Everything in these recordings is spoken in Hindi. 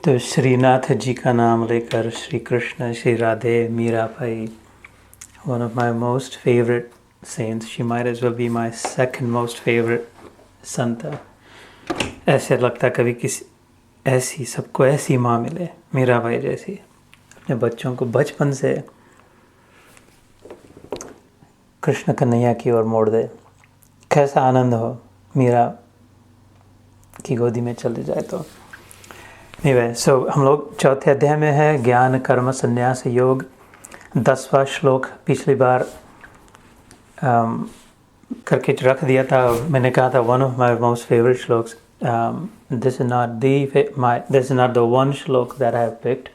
तो श्रीनाथ जी का नाम लेकर श्री कृष्ण, श्री राधे, मीरा भाई, one of my most favorite saints. She might as well be my second most favorite संता. ऐसे लगता कभी किसी ऐसी सबको ऐसी माँ मिले, मीरा भाई जैसी, अपने बच्चों को बचपन से कृष्ण कन्हैया की ओर मोड़ दे. कैसा आनंद हो मीरा की गोदी में चले जाए तो. Anyway, so हम लोग चौथे अध्याय में है, ज्ञान कर्म संन्यास योग. 10वां श्लोक पिछली बार करके रख दिया था. मैंने कहा था one of my most favorite shlokas. This is not the one श्लोक that I have picked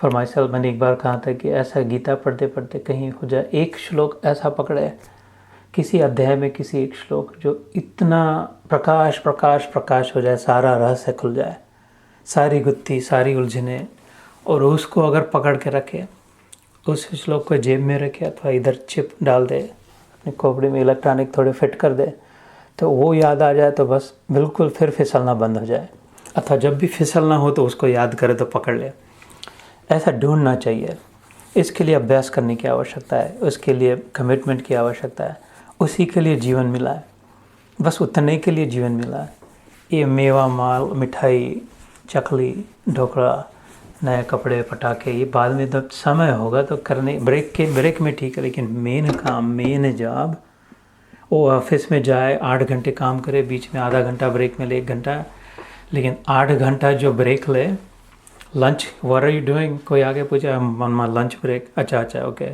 for myself. मैंने एक बार कहा था कि ऐसा गीता पढ़ते पढ़ते कहीं हो जाए एक श्लोक ऐसा पकड़े किसी अध्याय में, किसी एक श्लोक जो इतना प्रकाश प्रकाश प्रकाश हो जाए, सारा रहस्य खुल जाए, सारी गुत्थी, सारी उलझने, और उसको अगर पकड़ के रखे, उस श्लोक को जेब में रखे अथवा इधर चिप डाल दे, अपने खोपड़ी में इलेक्ट्रॉनिक थोड़े फिट कर दे, तो वो याद आ जाए तो बस बिल्कुल फिर फिसलना बंद हो जाए. अथवा जब भी फिसलना हो तो उसको याद करे तो पकड़ ले. ऐसा ढूंढना चाहिए. इसके लिए अभ्यास करने की आवश्यकता है, उसके लिए कमिटमेंट की आवश्यकता है. उसी के लिए जीवन मिला है, बस उतने के लिए जीवन मिला है. ये मेवा माल, मिठाई, चकली, ढोकला, नए कपड़े, पटाखे, ये बाद में जब समय होगा तो करने, ब्रेक में ठीक है, लेकिन मेन काम, मेन जॉब, वो ऑफिस में जाए 8 घंटे काम करे, बीच में आधा घंटा ब्रेक में ले 1 घंटा, लेकिन 8 घंटा जो ब्रेक ले, lunch, what are you doing, कोई आगे पूछा, ऑन माय लंच ब्रेक, अच्छा ओके,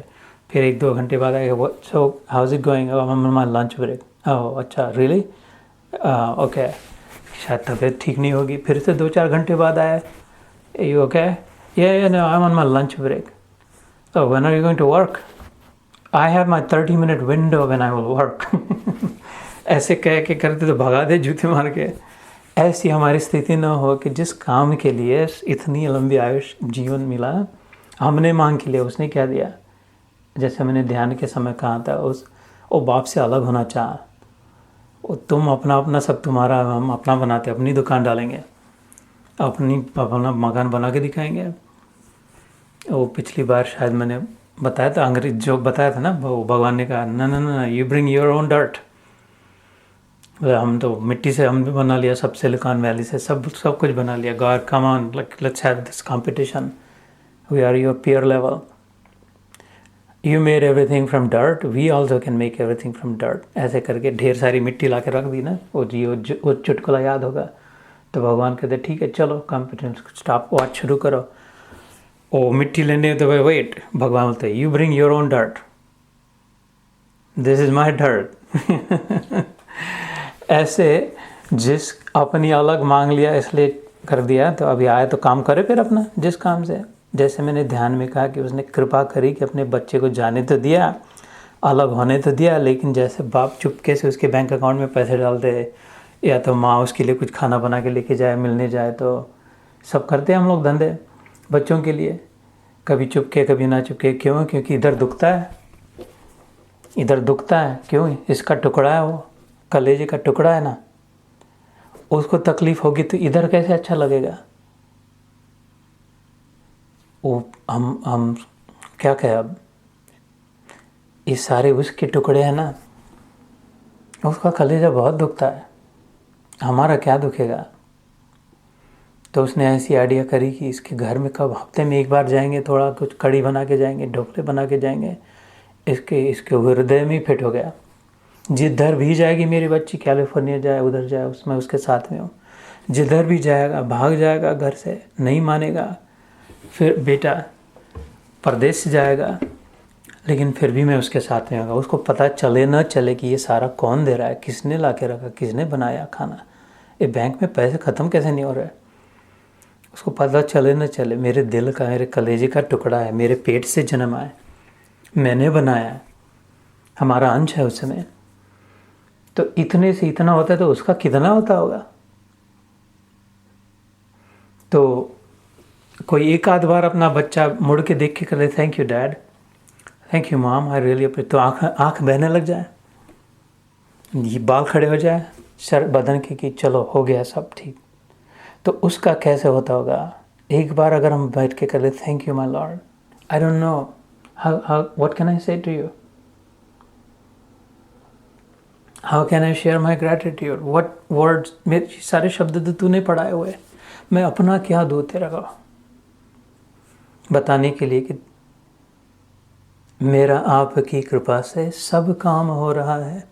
फिर 1-2 घंटे बाद आएगा, so how is it going, on my lunch break, oh अच्छा रियली, ओके, शायद तबीयत ठीक नहीं होगी. फिर से 2-4 घंटे बाद आया, यू ओके, या no I am on my lunch break, oh when are you going to work, I have my 30-minute window when I will work. ऐसे कह के करते तो भगा दे जूते मार के. ऐसी हमारी स्थिति न हो कि जिस काम के लिए इतनी लंबी आयुष जीवन मिला, हमने मांग के लिए, उसने क्या दिया. जैसे मैंने ध्यान के समय कहा था, वो बाप से अलग होना चाहा, तुम अपना सब तुम्हारा, हम अपना बनाते, अपनी दुकान डालेंगे, अपना मकान बना के दिखाएंगे. वो पिछली बार शायद मैंने बताया था, अंग्रेज जो बताया था ना, वो भगवान ने कहा ना, you bring your own dirt. हम तो मिट्टी से हम भी बना लिया, सब सिलिकॉन वैली से सब कुछ बना लिया. God come on, let's have this competition, we are your peer level. You made everything from dirt, we also can make everything from dirt. ऐसे करके ढेर सारी मिट्टी ला के रख दी ना, वो चुटकुला याद होगा. तो भगवान कहते ठीक है चलो कॉम्पिटेंस स्टॉप, वॉच शुरू करो. ओ मिट्टी लेने तो भाई वेट, भगवान बोलते you bring your own dirt, this is my dirt. ऐसे जिस अपनी अलग मांग लिया इसलिए कर दिया, तो अभी आए तो काम करे फिर अपना जिस काम से. जैसे मैंने ध्यान में कहा कि उसने कृपा करी कि अपने बच्चे को जाने तो दिया, अलग होने तो दिया, लेकिन जैसे बाप चुपके से उसके बैंक अकाउंट में पैसे डाल दे, या तो माँ उसके लिए कुछ खाना बना के लेके जाए, मिलने जाए, तो सब करते हैं हम लोग धंधे बच्चों के लिए, कभी चुपके कभी ना चुपके. क्यों? क्योंकि इधर दुखता है. क्यों? इसका टुकड़ा है, वो कलेजे का टुकड़ा है ना, उसको तकलीफ होगी तो इधर कैसे अच्छा लगेगा. वो हम क्या कहें, अब ये सारे उसके टुकड़े हैं ना, उसका कलेजा बहुत दुखता है, हमारा क्या दुखेगा. तो उसने ऐसी आइडिया करी कि इसके घर में कब हफ्ते में 1 बार जाएंगे, थोड़ा कुछ कड़ी बना के जाएंगे, ढोकले बना के जाएंगे. इसके हृदय में ही फिट हो गया, जिधर भी जाएगी मेरी बच्ची, कैलिफोर्निया जाए, उधर जाए, उसमें उसके साथ में हूँ, जिधर भी जाएगा भाग जाएगा घर से, नहीं मानेगा. फिर बेटा परदेश से जाएगा, लेकिन फिर भी मैं उसके साथ में होगा. उसको पता चले न चले कि ये सारा कौन दे रहा है, किसने ला के रखा, किसने बनाया खाना, ये बैंक में पैसे ख़त्म कैसे नहीं हो रहे. उसको पता चले न चले, मेरे दिल का, मेरे कलेजे का टुकड़ा है, मेरे पेट से जन्म आया, मैंने बनाया है, हमारा अंश है उसमें. तो इतने से इतना होता है तो उसका कितना होता होगा. तो कोई एक आध बार अपना बच्चा मुड़ के देख के कर ले, thank you dad, thank you mom, I really appreciate, तो आँख बहने लग जाए, ये बाल खड़े हो जाए सर बदन के कि चलो हो गया सब ठीक. तो उसका कैसे होता होगा. एक बार अगर हम बैठ के कर ले, thank you my lord, I don't know how what can I say to you, how can I share my gratitude, what words, मेरे सारे शब्द तो तूने पढ़ाए हुए, मैं अपना क्या दूँ तेरा का बताने के लिए कि मेरा आपकी कृपा से सब काम हो रहा है,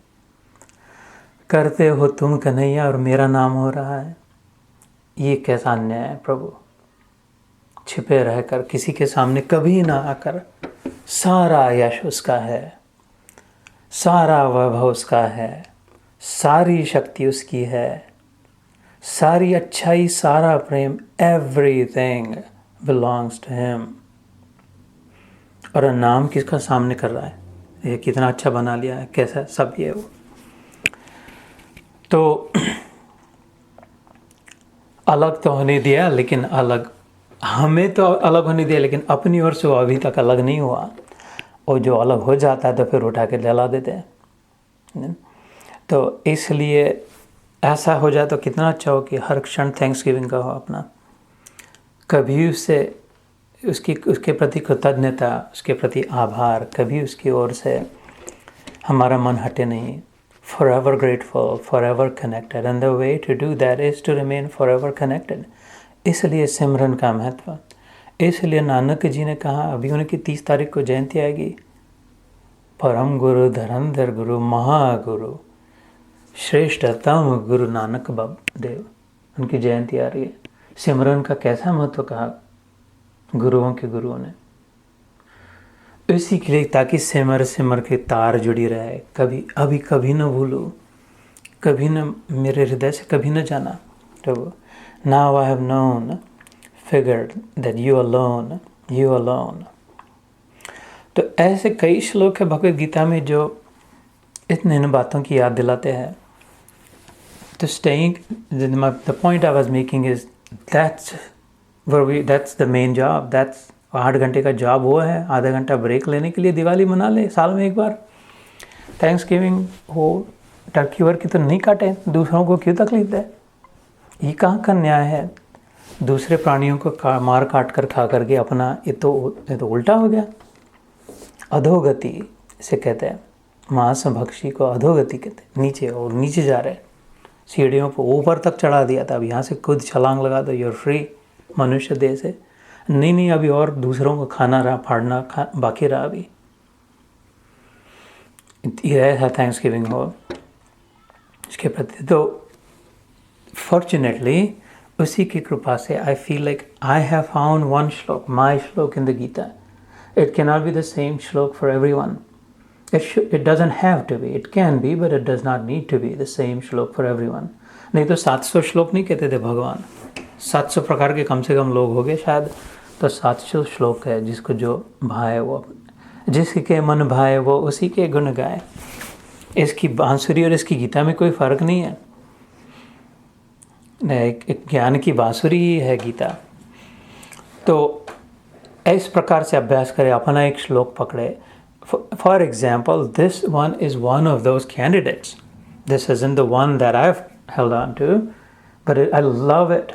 करते हो तुम कन्हैया और मेरा नाम हो रहा है। ये कैसा अन्याय है प्रभु, छिपे रहकर किसी के सामने कभी ना आकर, सारा यश उसका है, सारा वैभव उसका है, सारी शक्ति उसकी है, सारी अच्छाई, सारा प्रेम, एवरीथिंग बिलोंग्स टू हिम। और नाम किसका सामने कर रहा है, ये कितना अच्छा बना लिया है, कैसा सब ये वो। तो अलग तो होने दिया, लेकिन अलग हमें तो अलग होने दिया, लेकिन अपनी ओर से वो अभी तक अलग नहीं हुआ। और जो अलग हो जाता है तो फिर उठा के जला देते हैं। तो इसलिए ऐसा हो जाए तो कितना अच्छा हो कि हर क्षण थैंक्सगिविंग का हो अपना, कभी उससे उसके प्रति कृतज्ञता, उसके प्रति आभार, कभी उसकी ओर से हमारा मन हटे नहीं। forever grateful, forever connected, and the way to do that is to remain forever connected। इसलिए सिमरन का महत्व, इसलिए नानक जी ने कहा, अभी उनकी 30 तारीख को जयंती आएगी, परम गुरु धरंधर गुरु महागुरु श्रेष्ठतम गुरु नानक देव, उनकी जयंती आ रही है। सिमरन का कैसा महत्व कहा गुरुओं के गुरुओं ने, इसी के लिए, ताकि सिमर सिमर के तार जुड़ी रहे, कभी न भूलूं, कभी न मेरे हृदय से कभी न जाना प्रभु। Now I have known figured that you alone. तो ऐसे कई श्लोक है भगवद गीता में जो इन बातों की याद दिलाते हैं। तो staying, the point I was making is that's the main job, that's 8 घंटे का जॉब वो है। आधा घंटा ब्रेक लेने के लिए दिवाली मना ले साल में एक बार। थैंक्सगिविंग हो, टर्की वर्की तो नहीं काटे, दूसरों को क्यों तकलीफ दे? ये कहाँ का न्याय है? दूसरे प्राणियों को मार काट कर खा करके अपना, ये तो उल्टा हो गया। अधोगति से कहते हैं, मांस भक्षी को अधोगति कहते हैं, नीचे और नीचे जा रहे, सीढ़ियों को ऊपर तक चढ़ा दिया था, अब यहाँ से खुद छलांग लगा दो, यूर फ्री मनुष्य देह से। नहीं, अभी और दूसरों को खाना रहा, फाड़ना बाकी रहा अभी। यह है थैंक्सगिविंग हो इसके प्रति। तो फॉर्चुनेटली उसी की कृपा से I feel like I have found one shloka, my shloka in the Gita. It can not be the same shloka for everyone. It doesn't have to be. It can be, but it does not need to be the same श्लोक for everyone. नहीं तो 700 श्लोक नहीं कहते थे भगवान, 700 प्रकार के कम से कम लोग हो गए शायद। तो 700 श्लोक है, जिसको जो भाए वो, जिसके मन भाए वो उसी के गुण गाए। इसकी बांसुरी और इसकी गीता में कोई फ़र्क नहीं है। एक ज्ञान की बांसुरी ही है गीता। तो इस प्रकार से अभ्यास करें, अपना एक श्लोक पकड़े। For example, this one is one of those candidates. This isn't the one that I've held on to, but I love it,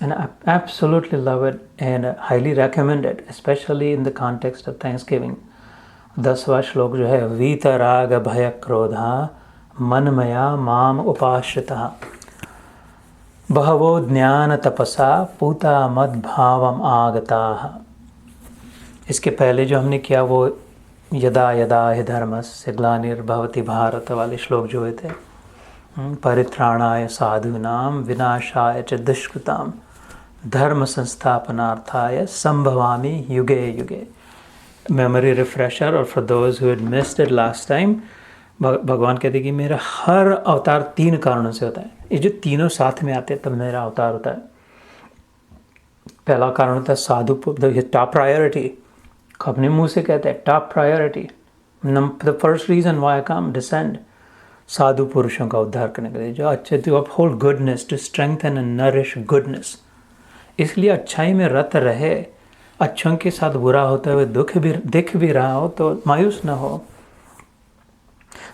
and I absolutely love it, and highly recommend it, especially in the context of Thanksgiving. 10वां श्लोक जो है, वीतराग भय क्रोधा मनमया माम उपाश्रिता बहवो ज्ञान तपसा पूता मद भावम आगता। इसके पहले जो हमने किया वो यदा यदा हि धर्मस्य ग्लानिर्भवति भारत वाले श्लोक जो हुए थे, परित्राणाय साधूनां विनाशाय च दुष्कृतां धर्म संस्थापनार्थाय संभवामि युगे युगे। मेमोरी रिफ्रेशर, और for those who had missed it last time, भगवान कहते कि मेरा हर अवतार 3 कारणों से होता है। ये जो तीनों साथ में आते हैं तब मेरा अवतार होता है। पहला कारण होता है साधु, टॉप प्रायोरिटी, अपने मुंह से कहते हैं top priority, the first reason why I come descend, साधु पुरुषों का उद्धार करने के लिए, जो अच्छे to uphold goodness, to strengthen and nourish goodness. इसलिए अच्छाई में रत रहे, अच्छों के साथ बुरा होते हुए दिख भी रहा हो तो मायूस न हो।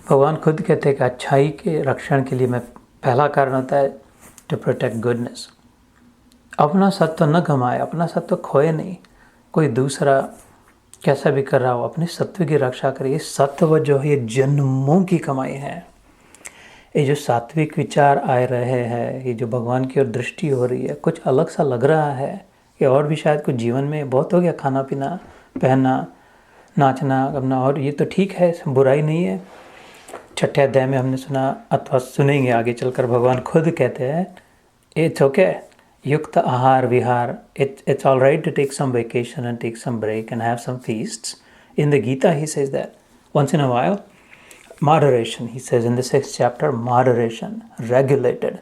भगवान खुद कहते हैं कि अच्छाई के रक्षण के लिए मैं, पहला कारण होता है टू प्रोटेक्ट गुडनेस, अपना सत्व न गमाए, अपना सत्व खोए नहीं। कोई दूसरा कैसा भी कर रहा हो, अपने सत्व की रक्षा करे। ये सत्व जो है ये जन्मों की कमाई है। ये जो सात्विक विचार आ रहे हैं, ये जो भगवान की ओर दृष्टि हो रही है, कुछ अलग सा लग रहा है कि और भी शायद कुछ जीवन में बहुत हो गया, खाना पीना, पहनना, नाचना करना, और ये तो ठीक है, बुराई नहीं है। छठे अध्याय में हमने सुना अथवा सुनेंगे आगे चलकर, भगवान खुद कहते हैं इट्स ओके, युक्त आहार विहार, it's all right to take some vacation and take some break and have some feasts. In the Gita he says that once in a while, moderation, he says in the 6th chapter, moderation, regulated,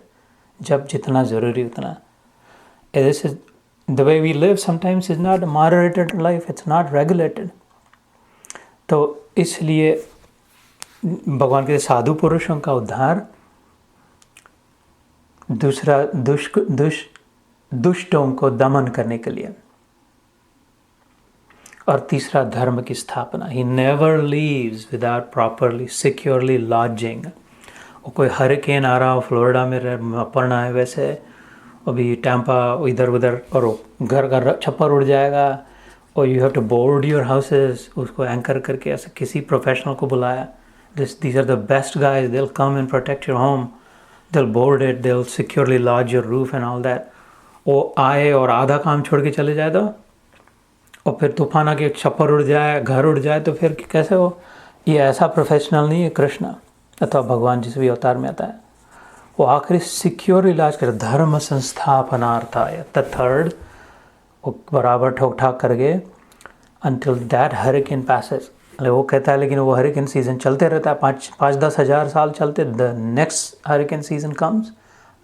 जब जितना ज़रूरी उतना. And this is the way we live sometimes is not a moderated life, it's not regulated. तो इसलिए भगवान के साधु पुरुषों का उद्धार, दूसरा दुष्टों को दमन करने के लिए, और तीसरा धर्म की स्थापना. He never leaves without properly securely lodging. और कोई हरिकेन आ रहा हो, फ्लोरिडा में पड़ना है वैसे, अभी टैम्पा इधर उधर, और घर का छप्पर उड़ जाएगा, और you have to board your houses, उसको एंकर करके ऐसे किसी प्रोफेशनल को बुलाया. These are the best guys, they'll come and protect your home, they'll board it, they'll securely lodge your roof and all that. वो आए और आधा काम छोड़ के चले जाए तो, और फिर तूफान आके छप्पर उड़ जाए, घर उड़ जाए, तो फिर कैसे हो? ये ऐसा प्रोफेशनल नहीं है कृष्ण अथवा भगवान जिस भी अवतार में आता है. वो आखिरी सिक्योर इलाज कर, धर्म संस्थापनार्थाय, द थर्ड, वो बराबर ठोक ठाक करके until that hurricane passes. वो कहता है लेकिन वो हरिकेन सीजन चलते रहता है, 5-10 हज़ार साल चलते. The next hurricane season comes,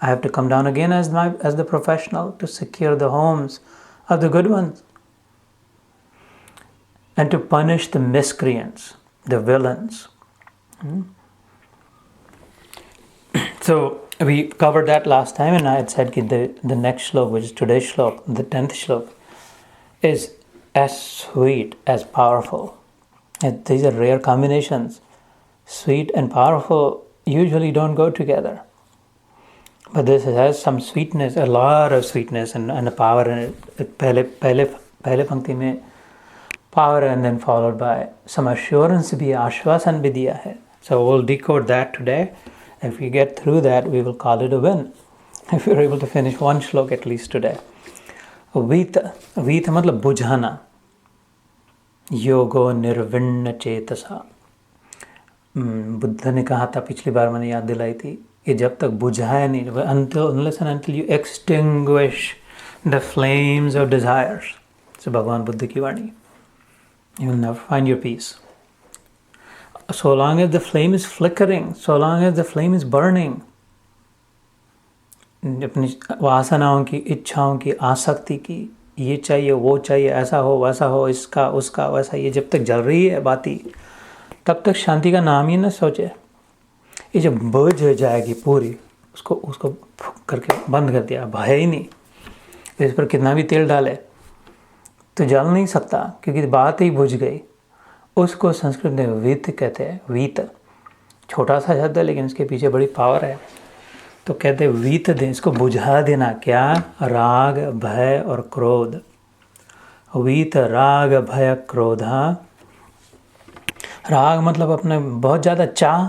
I have to come down again as the professional to secure the homes of the good ones and to punish the miscreants, the villains. So we covered that last time, and I had said that the next shlok, which is today's shlok, the 10th shlok, is as sweet as powerful. And these are rare combinations. Sweet and powerful usually don't go together. But this has some sweetness, a lot of sweetness and a power in it. पहले पंक्ति में power and then followed by some assurance भी, आश्वासन भी दिया है. So we'll decode that today. If we get through that, we will call it a win. If we're able to finish one shlok at least today. वीत मतलब बुझाना. योगो निर्विण्ण चेतसा. बुद्ध ने कहा था, पिछली बार मैंने याद दिलाई थी, कि जब तक बुझाया नहीं, unless and until you extinguish the flames of desires. So भगवान बुद्ध की वाणी, you will never find your peace. So long as the flame is flickering, so long as the flame is burning, अपनी वासनाओं की, इच्छाओं की, आसक्ति की, ये चाहिए वो चाहिए, ऐसा हो वैसा हो, इसका उसका वैसा, ये जब तक जल रही है बाती, तब तक शांति का नाम ही न सोचे. ये जब बुझ जाएगी पूरी, उसको करके बंद कर दिया, भय ही नहीं, इस पर कितना भी तेल डाले तो जल नहीं सकता, क्योंकि बात ही बुझ गई. उसको संस्कृत में वीत कहते हैं. वीत छोटा सा शब्द है लेकिन इसके पीछे बड़ी पावर है. तो कहते हैं वीत दें, इसको बुझा देना. क्या? राग, भय और क्रोध. वीत राग भय क्रोधा. राग मतलब अपने बहुत ज़्यादा चाह,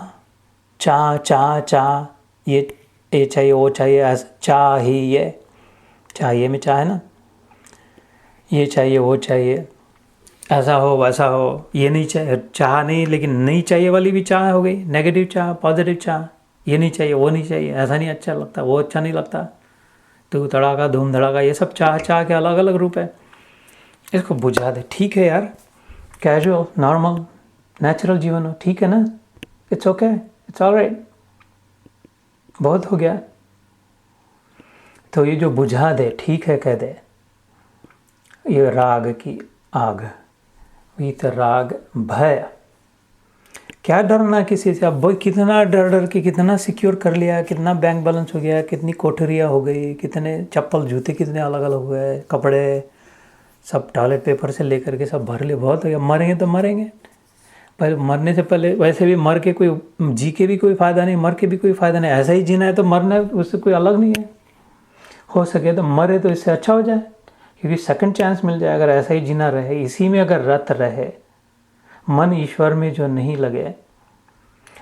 ये चाहिए वो चाहिए, ऐसा चाहिए में चाह है ना, ये चाहिए वो चाहिए, ऐसा हो वैसा हो. ये नहीं चाहिए, चाह नहीं, लेकिन नहीं चाहिए वाली भी चाह हो गई. नेगेटिव चाह, पॉजिटिव चाह. ये नहीं चाहिए वो नहीं चाहिए, ऐसा नहीं अच्छा लगता, वो अच्छा नहीं लगता, तो तड़ाका धूम धड़ाका, ये सब चाह के अलग अलग रूप है. इसको बुझा दे. ठीक है यार, कैजुअल, नॉर्मल, नेचुरल जीवन हो, ठीक है ना, इट्स ओके, इट्स ऑलराइट, बहुत हो गया. तो ये जो बुझा दे, ठीक है कह दे, ये राग की आग. वीत राग भय. क्या डरना किसी से? अब कितना डर के कितना सिक्योर कर लिया, कितना बैंक बैलेंस हो गया, कितनी कोठरियाँ हो गई, कितने चप्पल जूते कितने अलग अलग हुए, कपड़े सब टॉयलेट पेपर से लेकर के सब भर लिए. बहुत हो गया. मरेंगे तो मरेंगे, पर मरने से पहले वैसे भी मर के कोई, जी के भी कोई फ़ायदा नहीं, मर के भी कोई फ़ायदा नहीं. ऐसा ही जीना है तो मरना है, उससे कोई अलग नहीं है. हो सके तो मरे तो इससे अच्छा हो जाए, क्योंकि सेकंड चांस मिल जाए। अगर ऐसा ही जीना रहे, इसी में अगर रत रहे, मन ईश्वर में जो नहीं लगे,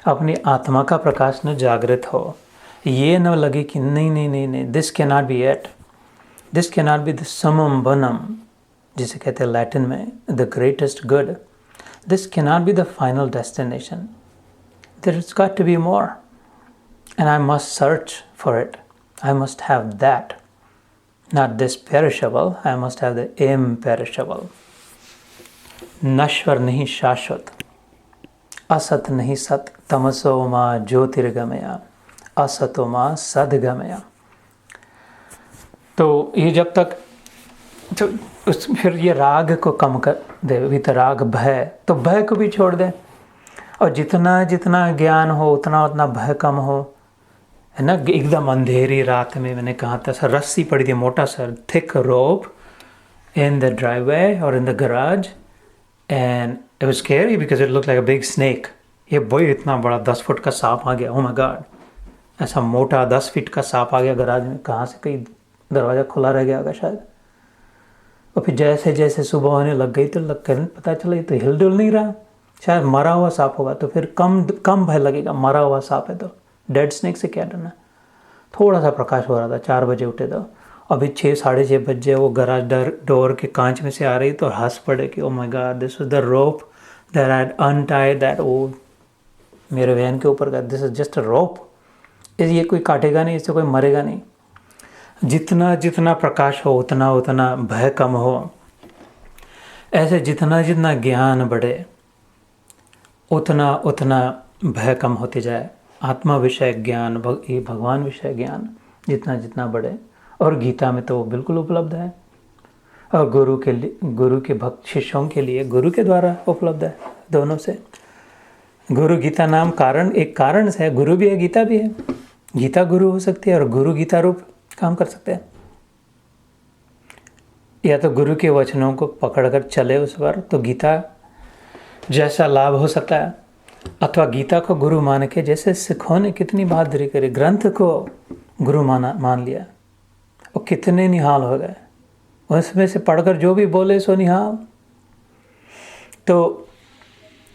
अपनी आत्मा का प्रकाश न जागृत हो, ये न लगे कि नहीं नहीं नहीं नहीं, this can not be it, this can not be the समम बनम, जिसे कहते हैं लैटिन में the greatest good, this can not be the final destination, there is got to be more and I must search for it. I must have that. Not this perishable, I must have the imperishable. नश्वर नहीं शाश्वत, असत नहीं सत, तमसो माँ ज्योतिर्गमया, असतो माँ सदगमया। तो ये जब तक तो फिर ये राग को कम कर दे, वितराग भय, तो भय को भी छोड़ दे, और जितना जितना ज्ञान हो उतना उतना भय कम हो, है ना। एकदम अंधेरी रात में, मैंने कहा था सर, रस्सी पड़ी थी, मोटा सा thick rope in the driveway और in the garage, and it was scary because it looked like a big snake. ये वही इतना बड़ा 10 फुट का सांप आ गया, ओह माय गॉड, ऐसा मोटा 10 फीट का सांप आ गया गराज में। कहाँ से, कहीं दरवाज़ा खुला रह गया होगा शायद। और फिर जैसे जैसे सुबह होने लग गई तो पता चला ये तो हिल डुल नहीं रहा, शायद मरा हुआ सांप होगा। तो फिर कम भय लगेगा, मरा हुआ सांप है तो डेड स्नेक से क्या डरना। थोड़ा सा प्रकाश हो रहा था, 4 बजे उठे तो अभी 6 साढ़े 6 बजे वो गराज डोर के कांच में से आ रही तो हंस पड़े कि oh my God, this is the rope that I untied that, वो मेरे वैन के ऊपर का, दिस इज जस्ट अ रोप, ये कोई काटेगा नहीं, इससे कोई मरेगा नहीं। जितना जितना प्रकाश हो उतना उतना भय कम हो। ऐसे जितना जितना ज्ञान बढ़े उतना उतना भय कम होते जाए। आत्मा विषय ज्ञान, ये भगवान विषय ज्ञान जितना जितना बढ़े, और गीता में तो बिल्कुल उपलब्ध है, और गुरु के भक्त शिष्यों के लिए गुरु के द्वारा उपलब्ध है, दोनों से। गुरु गीता नाम कारण, एक कारण से है, गुरु भी है गीता भी है। गीता गुरु हो सकती है और गुरु गीता रूप काम कर सकते हैं। या तो गुरु के वचनों को पकड़कर चले उस पर तो गीता जैसा लाभ हो सकता है, अथवा गीता को गुरु मान के, जैसे सिखों ने कितनी बहादुरी करी, ग्रंथ को गुरु मान लिया, और कितने निहाल हो गए, उसमें से पढ़कर जो भी बोले सो निहाल। तो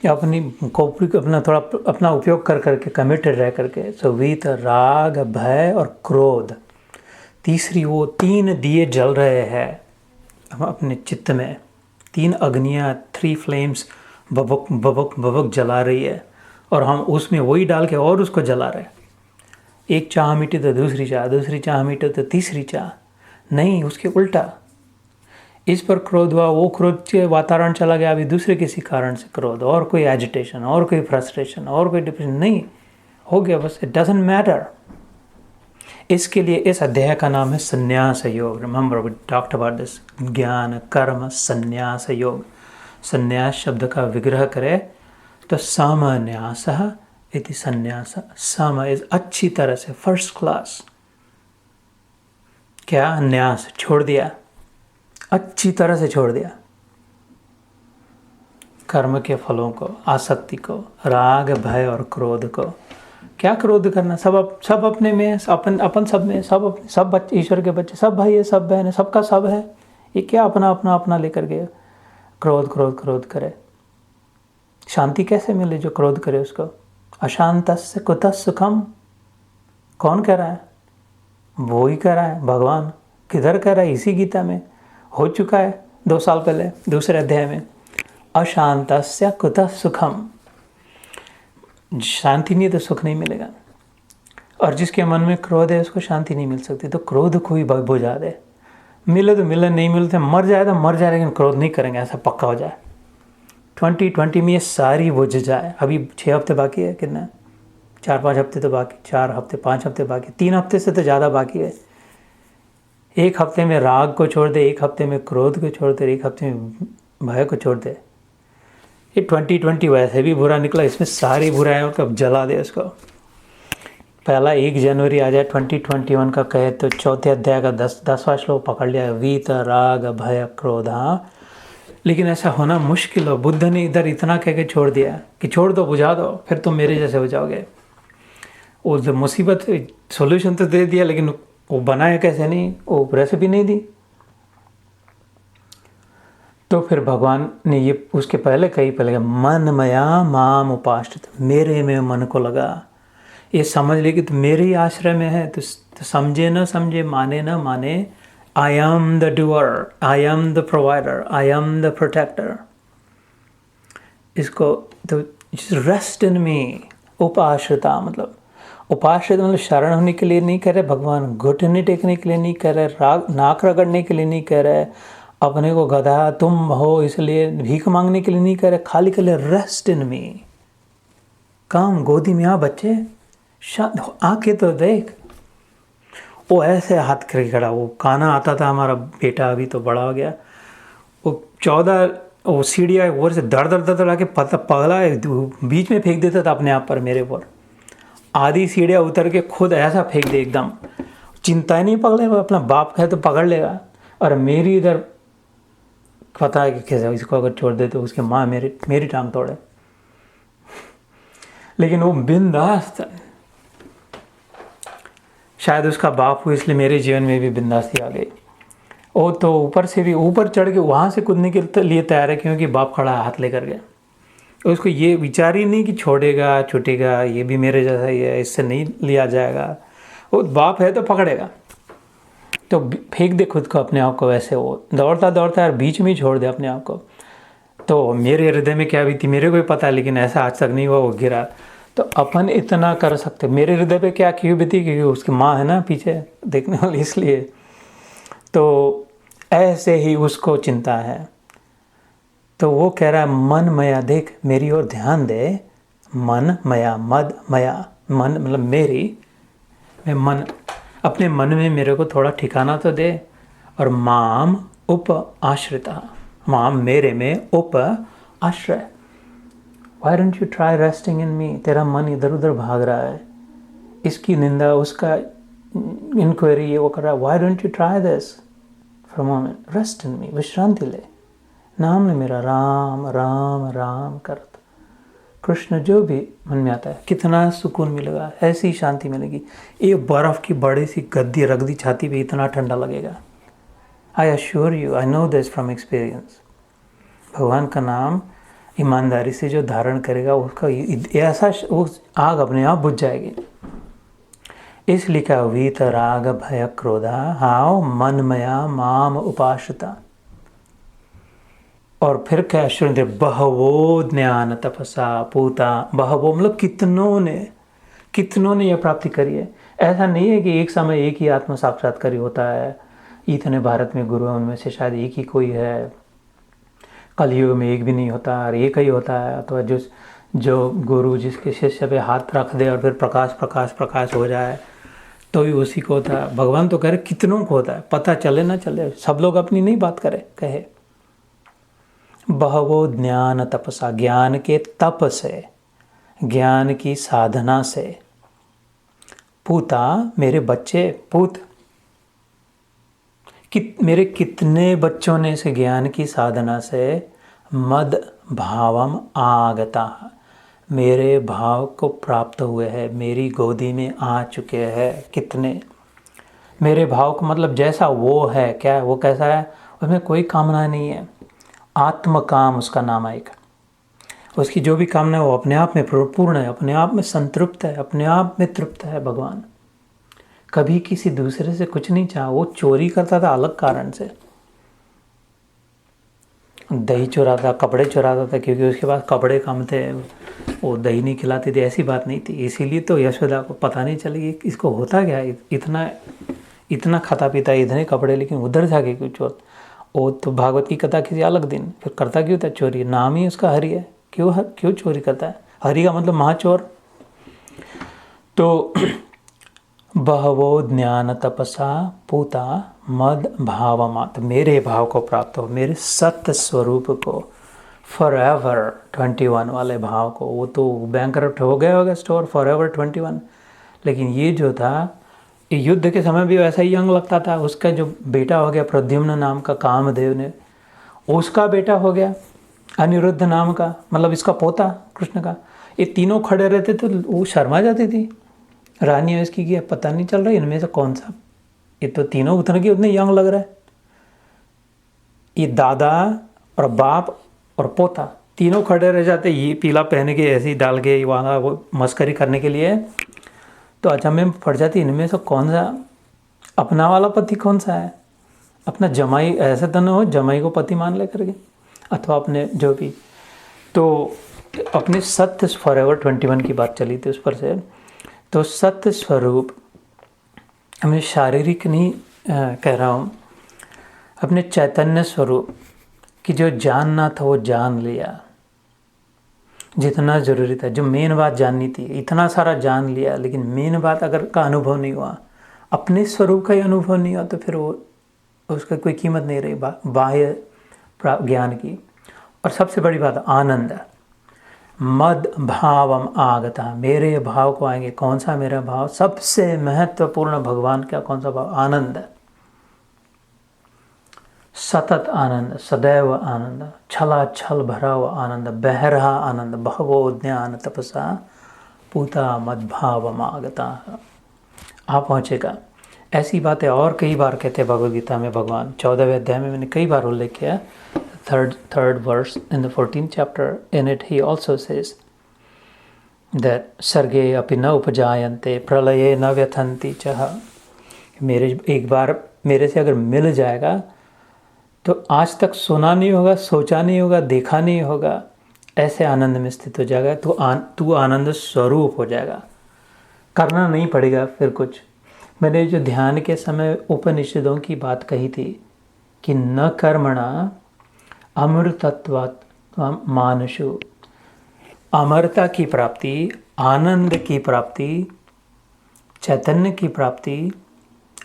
अपनी कॉपी को अपना उपयोग कर करके, कमिटेड रह करके, सो वीत राग भय और क्रोध, तीसरी वो 3 दिए जल रहे हैं अपने चित्त में, 3 अग्नियाँ, 3 फ्लेम्स बबक बबक बबक जला रही है, और हम उसमें वही डाल के और उसको जला रहे हैं। एक चाह मिटी तो दूसरी चाह, दूसरी चाह मिटे तो तीसरी चाह, नहीं उसके उल्टा। इस पर क्रोध हुआ, वो क्रोध के वातावरण चला गया, अभी दूसरे किसी कारण से क्रोध, और कोई एजिटेशन, और कोई फ्रस्ट्रेशन, और कोई डिप्रेशन, नहीं हो गया बस, इट डजंट मैटर। इसके लिए इस अध्याय का नाम है संन्यास योग। Remember we talked about this, ज्ञान कर्म संन्यास योग। संन्यास शब्द का विग्रह करे तो समन्यास इति संन्यास। सम इज अच्छी तरह से, फर्स्ट क्लास। क्या? न्यास, छोड़ दिया, अच्छी तरह से छोड़ दिया कर्म के फलों को, आसक्ति को, राग भय और क्रोध को। क्या क्रोध करना? सब अपने में, अपन सब में, सब बच्चे, ईश्वर के बच्चे, सब भाई है, सब बहन है, सबका सब है। ये क्या अपना अपना अपना लेकर के क्रोध क्रोध क्रोध करे? शांति कैसे मिले जो क्रोध करे उसको? अशांतस्य कुतः सुखम। कौन कह रहा है? वो ही कह रहा है, भगवान। किधर कह रहा है? इसी गीता में हो चुका है 2 साल पहले, दूसरे अध्याय में। अशांतस्य कुतः सुखम। शांति नहीं तो सुख नहीं मिलेगा, और जिसके मन में क्रोध है उसको शांति नहीं मिल सकती। तो क्रोध को ही बुझा दे, मिले तो मिले, नहीं मिलते मर जाए तो मर जाए, लेकिन क्रोध नहीं करेंगे, ऐसा पक्का हो जाए। 2020 में ये सारी बुझ जाए। अभी 6 हफ्ते बाकी है, कितना? 4-5 हफ्ते तो बाकी, 4 हफ्ते 5 हफ्ते बाकी, 3 हफ्ते से तो ज़्यादा बाकी है। 1 हफ्ते में राग को छोड़ दे, 1 हफ्ते में क्रोध को छोड़ दे, 1 हफ्ते में भय को छोड़ दे। ये 2020 वैसे भी बुरा निकला, इसमें सारी बुराइयों को जला दे उसको। पहला 1 जनवरी आ जाए 2021 का कहे तो 4थे अध्याय का 10वां श्लोक पकड़ लिया, वीत राग भय क्रोध। हाँ, लेकिन ऐसा होना मुश्किल हो। बुद्ध ने इधर इतना कह के छोड़ दिया कि छोड़ दो, बुझा दो, फिर तुम मेरे जैसे हो जाओगे। वो मुसीबत, सोल्यूशन तो दे दिया, लेकिन वो बनाया कैसे नहीं, वो रेसिपी नहीं दी। तो फिर भगवान ने ये उसके पहले पहले मन मया माम उपाश्रित, मेरे में मन को लगा। ये समझ ले कि तो मेरे ही आश्रय में है, तो समझे न समझे, माने न माने, I am the doer, I am the provider, I am the protector. इसको तो रेस्ट इन मी। उपाश्रिता मतलब उपाश्रित मतलब शरण होने के लिए नहीं कह रहे भगवान, घुटने टेकने के लिए नहीं कह रहे, नाक रगड़ने के लिए नहीं कह रहे, अपने को गधा तुम हो इसलिए भीख मांगने के लिए नहीं कह रहे, खाली के लिए रेस्ट इन मी। काम गोदी में आ बच्चे, आके तो देख। वो ऐसे हाथ करके खड़ा, वो काना आता था हमारा बेटा, अभी तो बड़ा हो गया, वो 14 वो सीढ़ियाँ ऊपर से दर दर दर आके पगला बीच में फेंक देता था अपने आप पर, मेरे ऊपर। आधी सीढ़ियाँ उतर के खुद ऐसा फेंक दे एकदम, चिंता ही नहीं पकड़े, वो अपना बाप है तो पकड़ लेगा। और मेरी इधर पता है कि कैसे इसको अगर छोड़ दे तो उसकी माँ मेरी टांग तोड़े, लेकिन वो बिंदास था। शायद उसका बाप हो इसलिए मेरे जीवन में भी बिंदासी आ गई। वो तो ऊपर से भी ऊपर चढ़ के वहाँ से कूदने के लिए तैयार है, क्योंकि बाप खड़ा हाथ लेकर गया। उसको ये विचार ही नहीं कि छोड़ेगा छूटेगा, ये भी मेरे जैसा ही है, इससे नहीं लिया जाएगा। वो बाप है तो पकड़ेगा, तो फेंक दे खुद को, अपने आप को। वैसे वो दौड़ता दौड़ता यार बीच में ही छोड़ दे अपने आप को। तो मेरे हृदय में क्या भी थी मेरे को ही पता है, लेकिन ऐसा आज तक नहीं हुआ, वो गिरा। तो अपन इतना कर सकते, मेरे हृदय पे क्या क्यों भी थी, क्योंकि उसकी माँ है ना पीछे देखने वाली, इसलिए। तो ऐसे ही उसको चिंता है। तो वो कह रहा है मन मया, देख मेरी ओर ध्यान दे। मन मया, मद मया, मन मतलब मेरी, मैं मन, अपने मन में मेरे को थोड़ा ठिकाना तो दे। और माम उप आश्रिता, माम मेरे में, उप आश्रय। Why don't you try resting in me? तेरा मन इधर उधर भाग रहा है, इसकी निंदा, उसका इंक्वायरी, ये वो कर रहा है। Why don't you try this for a moment? Rest in me, विश्रांति ले, नाम ले मेरा, राम राम राम करत। कृष्ण जो भी मन में आता है, कितना सुकून मिलेगा, ऐसी शांति मिलेगी। एक बर्फ़ की बड़ी सी गद्दी रख दी छाती पे, इतना ठंडा लगेगा। I assure you, I know this from experience. भगवान का नाम ईमानदारी से जो धारण करेगा, उसका ऐसा वो आग अपने आप बुझ जाएगी। इसलिए क्या, वीत राग भय क्रोधा, हाव मनमया माम उपाश्रिता। और फिर क्या शुरू दे, बहवो ज्ञान तपसा पूता। बहवो मतलब कितनों ने यह प्राप्ति करी है। ऐसा नहीं है कि एक समय एक ही आत्म साक्षात्कारी होता है। इतने भारत में गुरु हैं, उनमें से शायद एक ही कोई है। कलयुग में एक भी नहीं होता, और एक ही होता है। अथवा जो गुरु जिसके शिष्य पे हाथ रख दे और फिर प्रकाश प्रकाश प्रकाश हो जाए, तो ही उसी को होता है। भगवान तो कह रहे कितनों को होता है, पता चले ना चले, सब लोग अपनी नहीं बात कहे। बहवो ज्ञान तपसा, ज्ञान के तप से, ज्ञान की साधना से। पूता मेरे बच्चे, पूत मेरे कितने बच्चों ने इस ज्ञान की साधना से मद भावम आगता, मेरे भाव को प्राप्त हुए हैं, मेरी गोदी में आ चुके हैं। कितने मेरे भाव को मतलब जैसा वो है, क्या है वो, कैसा है, उसमें कोई कामना नहीं है। आत्म काम उसका नाम है। एक उसकी जो भी कामना है वो अपने आप में पूर्ण है, अपने आप में संतृप्त है, अपने आप में तृप्त है। भगवान कभी किसी दूसरे से कुछ नहीं चाहा। वो चोरी करता था अलग कारण से, दही चुराता, कपड़े चुराता था, क्योंकि उसके पास कपड़े कम थे, वो दही नहीं खिलाती थी, ऐसी बात नहीं थी। इसीलिए तो यशोदा को पता नहीं चली कि इसको होता क्या है, इतना खाता पीता, इतने कपड़े, लेकिन उधर जाके क्यों चोर। वो तो भागवत की कथा किसी अलग दिन, फिर करता क्यों था चोरी, नाम ही उसका हरि है, क्यों चोरी करता है। हरि का मतलब महाचोर। तो बहवो ज्ञान तपसा पूता मद भावमा, तो मेरे भाव को प्राप्त हो, मेरे सत्य स्वरूप को, फॉरएवर 21 वाले भाव को। वो तो बैंकरप्ट हो गया होगा स्टोर, फॉरएवर 21। लेकिन ये जो था, युद्ध के समय भी वैसा ही यंग लगता था। उसका जो बेटा हो गया प्रद्युम्न नाम का, कामदेव ने, उसका बेटा हो गया अनिरुद्ध नाम का, मतलब इसका पोता कृष्ण का। ये तीनों खड़े रहते तो वो शर्मा जाती थी रानियाँ इसकी, कि पता नहीं चल रहा इनमें से कौन सा ये तो तीनों उतने के उतने यंग लग रहा है। ये दादा और बाप और पोता तीनों खड़े रह जाते, ये पीला पहन के ऐसे ही डाल के वहाँ वो मस्करी करने के लिए। तो अचंभे में पड़ जाती, इनमें से कौन सा अपना वाला पति कौन सा है, अपना जमाई ऐसा तो ना हो जमाई को पति मान ले करके, अथवा अपने जो भी। तो अपने सत्य फॉरएवर 21 की बात चली थी उस पर से। तो सत्य स्वरूप हमें शारीरिक नहीं कह रहा हूँ, अपने चैतन्य स्वरूप कि जो जानना था वो जान लिया, जितना ज़रूरी था, जो मेन बात जाननी थी इतना सारा जान लिया, लेकिन मेन बात अगर का अनुभव नहीं हुआ, अपने स्वरूप का ही अनुभव नहीं हुआ, तो फिर वो उसका कोई कीमत नहीं रही बाह्य ज्ञान की। और सबसे बड़ी बात आनंद, मद भावम आगता, मेरे भाव को आएंगे। कौन सा मेरा भाव? सबसे महत्वपूर्ण भगवान का कौन सा भाव? आनंद, सतत आनंद, सदैव आनंद, छला छल भरा हुआ आनंद, बह रहा आनंद, बहवो ज्ञान तपसा पूता मद्भाव आगता। आप पहुँचेगा। ऐसी बातें और कई बार कहते हैं भगवद गीता में भगवान। 14वें अध्याय में मैंने कई बार उल्लेख किया, third verse in the 14th chapter. In it he also says that सर्गे अपि न उपजायन्ते प्रलये न व्यथन्ति चह। मेरे एक बार मेरे से अगर मिल जाएगा तो आज तक सुना नहीं होगा, सोचा नहीं होगा, देखा नहीं होगा, ऐसे आनंद में स्थित हो जाएगा। तू आनंद स्वरूप हो जाएगा, करना नहीं पड़ेगा फिर कुछ। मैंने जो ध्यान के समय उपनिषदों की बात कही थी कि न कर्मणा अमृतत्वात् मानसु, अमरता की प्राप्ति, आनंद की प्राप्ति, चैतन्य की प्राप्ति,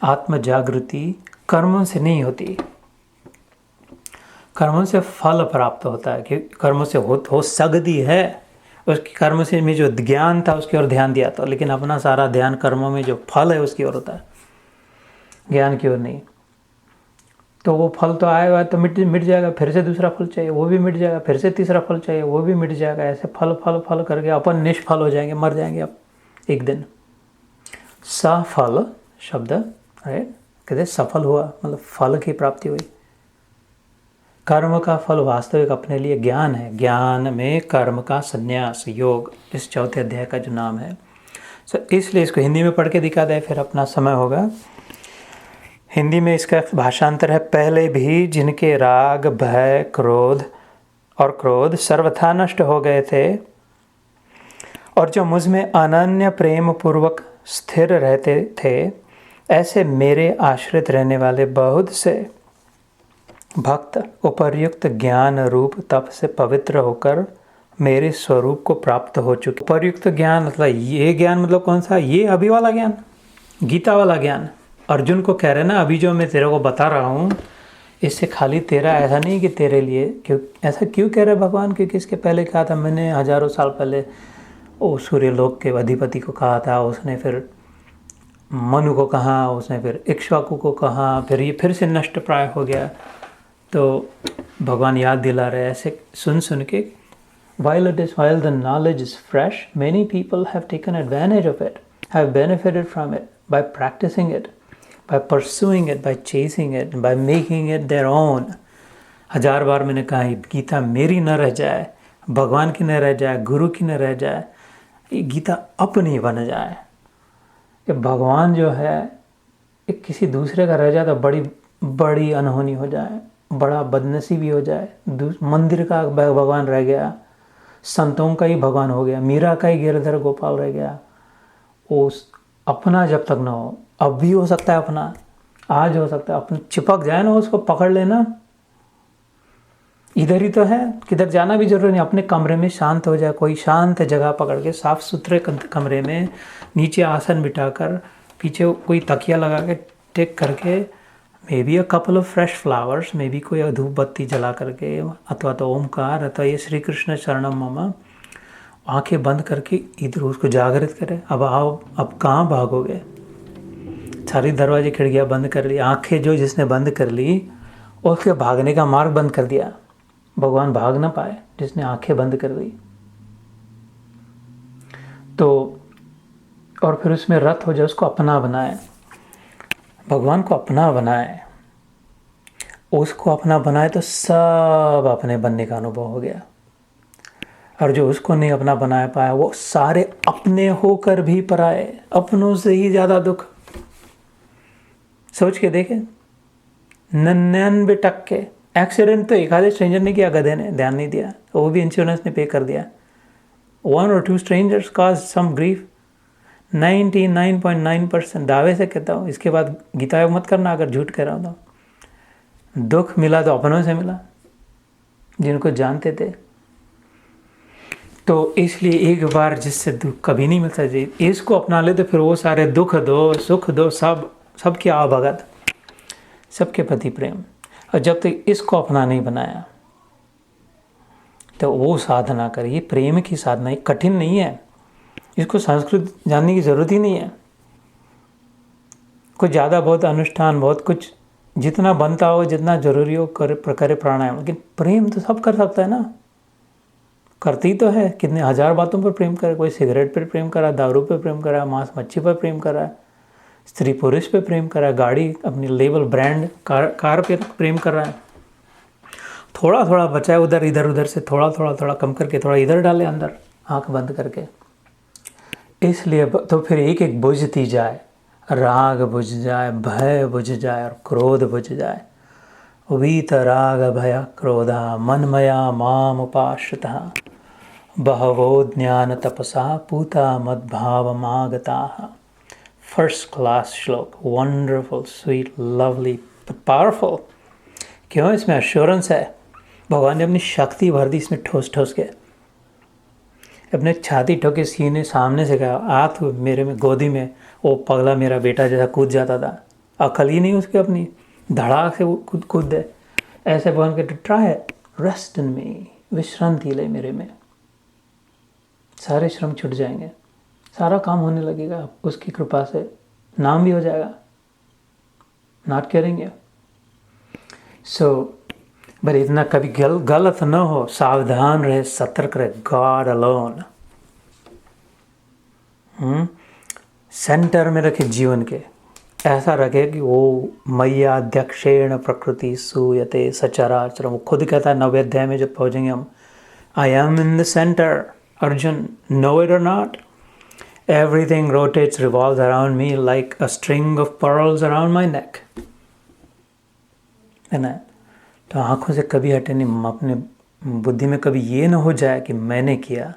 आत्म जागृति कर्मों से नहीं होती। कर्मों से फल प्राप्त होता है कि कर्मों से हो सकती है। उसकी कर्म से में जो ज्ञान था उसकी ओर ध्यान दिया था, लेकिन अपना सारा ध्यान कर्मों में जो फल है उसकी ओर होता है, ज्ञान की ओर नहीं। तो वो फल तो आएगा तो मिट जाएगा, फिर से दूसरा फल चाहिए, वो भी मिट जाएगा, फिर से तीसरा फल चाहिए, वो भी मिट जाएगा। ऐसे फल फल फल करके अपन निष्फल हो जाएंगे, मर जाएंगे अब एक दिन। सफल शब्द राइट, कहते सफल हुआ मतलब फल की प्राप्ति हुई। कर्म का फल वास्तविक अपने लिए ज्ञान है। ज्ञान में कर्म का संन्यास योग, इस 4थे अध्याय का जो नाम है। इसलिए इसको हिंदी में पढ़ के दिखा दे, फिर अपना समय होगा। हिंदी में इसका भाषांतर है, पहले भी जिनके राग भय क्रोध सर्वथा नष्ट हो गए थे और जो मुझ में अनन्य प्रेम पूर्वक स्थिर रहते थे, ऐसे मेरे आश्रित रहने वाले बहुत से भक्त उपर्युक्त ज्ञान रूप तप से पवित्र होकर मेरे स्वरूप को प्राप्त हो चुके। उपर्युक्त ज्ञान मतलब ये ज्ञान मतलब कौन सा? ये अभी वाला ज्ञान, गीता वाला ज्ञान। अर्जुन को कह रहे ना, अभी जो मैं तेरे को बता रहा हूँ इससे खाली तेरा ऐसा नहीं कि तेरे लिए। क्यों ऐसा क्यों कह रहे भगवान? क्योंकि इसके पहले कहा था मैंने, हजारों साल पहले वो सूर्यलोक के अधिपति को कहा था, उसने फिर मनु को कहा, उसने फिर इक्ष्वाकु को कहा, फिर ये फिर से नष्ट प्राय हो गया। तो भगवान याद दिला रहे ऐसे सुन के, while the knowledge is fresh, many people have taken advantage of it, have benefited from it by practicing it, by pursuing it, by chasing it, by making it their own. 1000 बार मैंने कहा गीता मेरी न रह जाए, भगवान की न रह जाए, गुरु की न रह जाए, ये गीता अपनी बन जाए। कि भगवान जो है किसी दूसरे का रह जाए तो बड़ी अनहोनी हो जाए, बड़ा बदनसीबी हो जाए। मंदिर का भगवान रह गया, संतों का ही भगवान हो गया, मीरा का ही गिरधर गोपाल रह गया। उस अपना जब तक ना हो, अब भी हो सकता है अपना, आज हो सकता है अपन चिपक जाए ना, उसको पकड़ लेना। इधर ही तो है, किधर जाना भी जरूरी नहीं। अपने कमरे में शांत हो जाए, कोई शांत जगह पकड़ के, साफ सुथरे कमरे में नीचे आसन बिठाकर, पीछे कोई तकिया लगा के टेक करके, may be a couple of fresh flowers, may be कोई धूप बत्ती जला करके, अथवा तो ओमकार, अथवा ये श्री कृष्ण शरणम मम, आंखें बंद करके इधर उसको जागृत करें। अब आओ, अब कहाँ भागोगे? सारी दरवाजे खिड़कियाँ बंद कर ली, आंखें जो जिसने बंद कर ली उसके भागने का मार्ग बंद कर दिया। भगवान भाग ना पाए जिसने आंखें बंद कर दी। तो और फिर उसमें रत हो जाए, उसको अपना बनाए। भगवान को अपना बनाए, उसको अपना बनाए तो सब अपने बनने का अनुभव हो गया। और जो उसको नहीं अपना बना पाया वो सारे अपने होकर भी पराए, अपनों से ही ज़्यादा दुख। सोच के देखें, 99% एक्सीडेंट तो एक आधे स्ट्रेंजर ने किया, गधे ने ध्यान नहीं दिया, वो भी इंश्योरेंस ने पे कर दिया। 1 or 2 strangers cause some grief। 99.9% दावे से कहता हूँ, इसके बाद गीता योग मत करना अगर झूठ कह रहा हूँ तो। दुख मिला तो अपनों से मिला, जिनको जानते थे। तो इसलिए एक बार जिससे दुख कभी नहीं मिलता, जी इसको अपना ले तो फिर वो सारे दुख दो सुख दो सबकी आवभगत, सबके प्रति प्रेम। और जब तक इसको अपना नहीं बनाया तो वो साधना करिए, प्रेम की साधना, कठिन नहीं है, इसको संस्कृत जानने की ज़रूरत ही नहीं है। कुछ ज़्यादा बहुत अनुष्ठान बहुत कुछ जितना बनता हो, जितना जरूरी हो करे प्राणायाम, लेकिन प्रेम तो सब कर सकता है ना, करती तो है। कितने हजार बातों पर प्रेम करे, कोई सिगरेट पर प्रेम करा, दारू पर प्रेम करा, मांस मच्छी पर प्रेम करा, स्त्री पुरुष पे प्रेम करा, गाड़ी अपनी लेबल ब्रांड कार पे प्रेम कर रहा है। थोड़ा थोड़ा बचाए उधर इधर उधर से, थोड़ा कम करके थोड़ा इधर डाले अंदर, आंख बंद करके। इसलिए तो फिर एक एक बुझती जाए, राग बुझ जाए, भय बुझ जाए और क्रोध बुझ जाए। वीत राग भय क्रोधा मनमया माम उपाश्रितः बहवो ज्ञान तपसा पूता मद्भावमागताः। फर्स्ट क्लास श्लोक, वंडरफुल, स्वीट, लवली, पावरफुल। क्यों? इसमें एश्योरेंस है। भगवान ने अपनी शक्ति भर दी इसमें ठोस ठोस के, अपने छाती ठोके सीने सामने से कहा, आ तू मेरे में गोदी में। वो पगला मेरा बेटा जैसा कूद जाता था, अकल ही नहीं उसके, अपनी धड़ाक से वो कूद दे। ऐसे भगवान कहते ट्राई रेस्ट इन मी, विश्रांति ले मेरे में, सारे श्रम छूट जाएंगे, सारा काम होने लगेगा उसकी कृपा से, नाम भी हो जाएगा। नॉट करेंगे सो पर इतना कभी गलत न हो, सावधान रहे, सतर्क रहे। गॉड अलोन सेंटर में रखे जीवन के, ऐसा रखे कि वो मय्याध्यक्षेण प्रकृति सूयते सचराचरम। वो खुद कहता है 9वें अध्याय में जब पहुँचेंगे हम, I am in the center Arjun, know it और not, everything rotates, revolves around me like a string of pearls around my neck, है ना। तो आँखों से कभी हटे नहीं, अपने बुद्धि में कभी ये ना हो जाए कि मैंने किया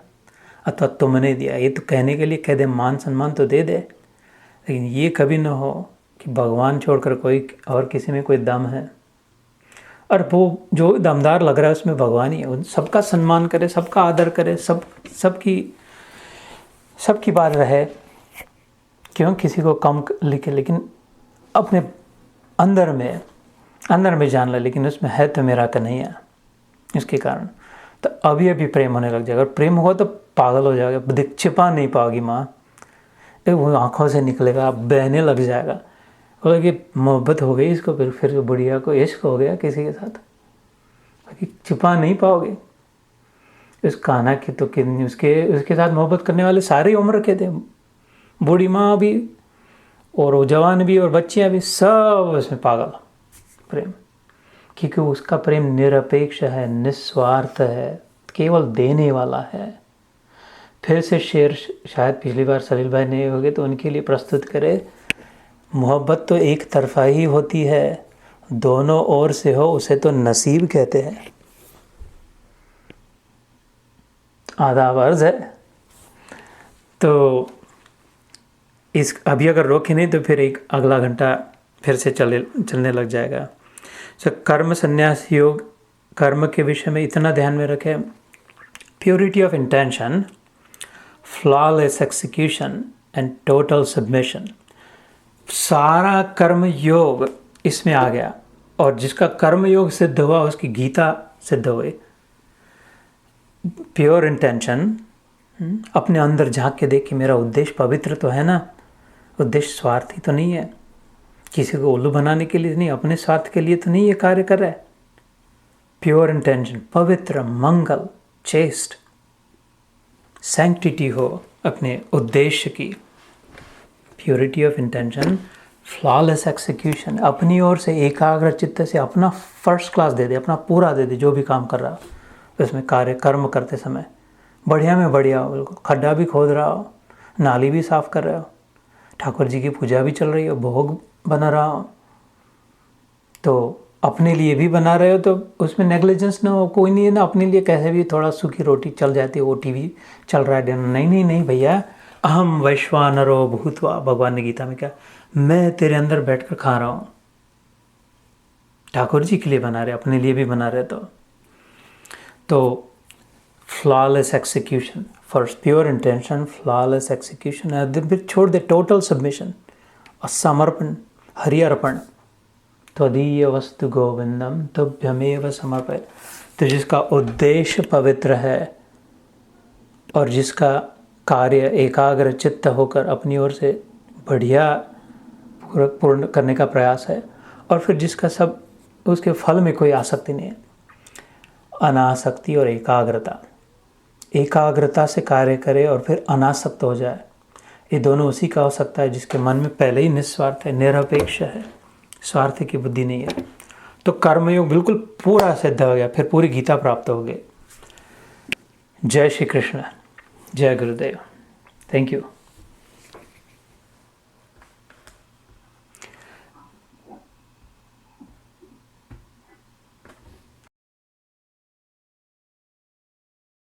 अथवा तुमने दिया। ये तो कहने के लिए कह दे, मान सम्मान तो दे दे, लेकिन ये कभी ना हो कि भगवान छोड़कर कोई और किसी में कोई दम है। और वो जो दमदार लग रहा है उसमें भगवान ही है। सबका सम्मान करे, सबका आदर करे, सबकी बात रहे, क्यों किसी को कम लिखे, लेकिन अपने अंदर में जान ले, लेकिन उसमें है तो मेरा कन्हैया। इसके कारण तो अभी प्रेम होने लग जाएगा। और प्रेम होगा तो पागल हो जाएगा, छिपा नहीं पाओगी माँ, वो आँखों से निकलेगा, बहने लग जाएगा। बोले कि मोहब्बत हो गई इसको, फिर बुढ़िया को इश्क हो गया किसी के साथ, छिपा नहीं पाओगे। उस कान्हा की तो कितनी उसके साथ मोहब्बत करने वाले सारी उम्र के थे, बूढ़ी माँ भी और वो जवान भी और बच्चियाँ भी, सब उसमें पागल प्रेम, क्योंकि उसका प्रेम निरपेक्ष है, निस्वार्थ है, केवल देने वाला है। फिर से शेर शायद पिछली बार सलील भाई नहीं होंगे तो उनके लिए प्रस्तुत करे, मोहब्बत तो एक तरफा ही होती है, दोनों ओर से हो उसे तो नसीब कहते हैं। आधा वर्ज है तो इस अभी अगर रोके नहीं तो फिर एक अगला घंटा फिर से चलने लग जाएगा। सो कर्म संन्यास योग, कर्म के विषय में इतना ध्यान में रखें, purity of intention, flawless execution and total submission. सारा कर्म योग इसमें आ गया, और जिसका कर्म योग सिद्ध हुआ उसकी गीता सिद्ध हुई। प्योर इंटेंशन, अपने अंदर झांक के देख कि मेरा उद्देश्य पवित्र तो है ना, उद्देश्य स्वार्थी तो नहीं है, किसी को उल्लू बनाने के लिए नहीं, अपने स्वार्थ के लिए तो नहीं ये कार्य कर रहा है। प्योर इंटेंशन, पवित्र, मंगल, चेस्ट, सैंक्टिटी हो अपने उद्देश्य की। Purity of intention, flawless execution, अपनी ओर से एकाग्र चित्त से अपना फर्स्ट क्लास दे दे, अपना पूरा दे दे जो भी काम कर रहा हो उसमें, कार्य कर्म करते समय बढ़िया में बढ़िया हो, बिल्कुल खड्डा भी खोद रहा हो, नाली भी साफ कर रहे हो, ठाकुर जी की पूजा भी चल रही हो, भोग बना रहा हो, तो अपने लिए भी बना रहे हो तो उसमें नेग्लिजेंस ना हो, कोई नहीं है ना अपने लिए कैसे भी थोड़ा सूखी रोटी चल जाती है, वो टीवी चल रहा है डिनर, नहीं नहीं नहीं भैया, अहम वैश्वानरो भूतवा, भगवान ने गीता में क्या, मैं तेरे अंदर बैठकर खा रहा हूँ, ठाकुर जी के लिए बना रहे, अपने लिए भी बना रहे, तो flawless execution, first pure intention, flawless execution, फिर छोड़ दे टोटल सबमिशन और समर्पण, हरि अर्पण, त्वदीय वस्तु गोविंदम तुभ्यमेव समर्पय। तो जिसका उद्देश्य पवित्र है और जिसका कार्य एकाग्र चित्त होकर अपनी ओर से बढ़िया पूर्ण करने का प्रयास है, और फिर जिसका सब उसके फल में कोई आसक्ति नहीं है, अनासक्ति और एकाग्रता, एकाग्रता से कार्य करे और फिर अनासक्त हो जाए, ये दोनों उसी का हो सकता है जिसके मन में पहले ही निस्वार्थ है, निरपेक्ष है, स्वार्थ की बुद्धि नहीं है। तो कर्मयोग बिल्कुल पूरा सिद्ध हो गया, फिर पूरी गीता प्राप्त हो गई। जय श्री कृष्ण, जय गुरुदेव, थैंक यू।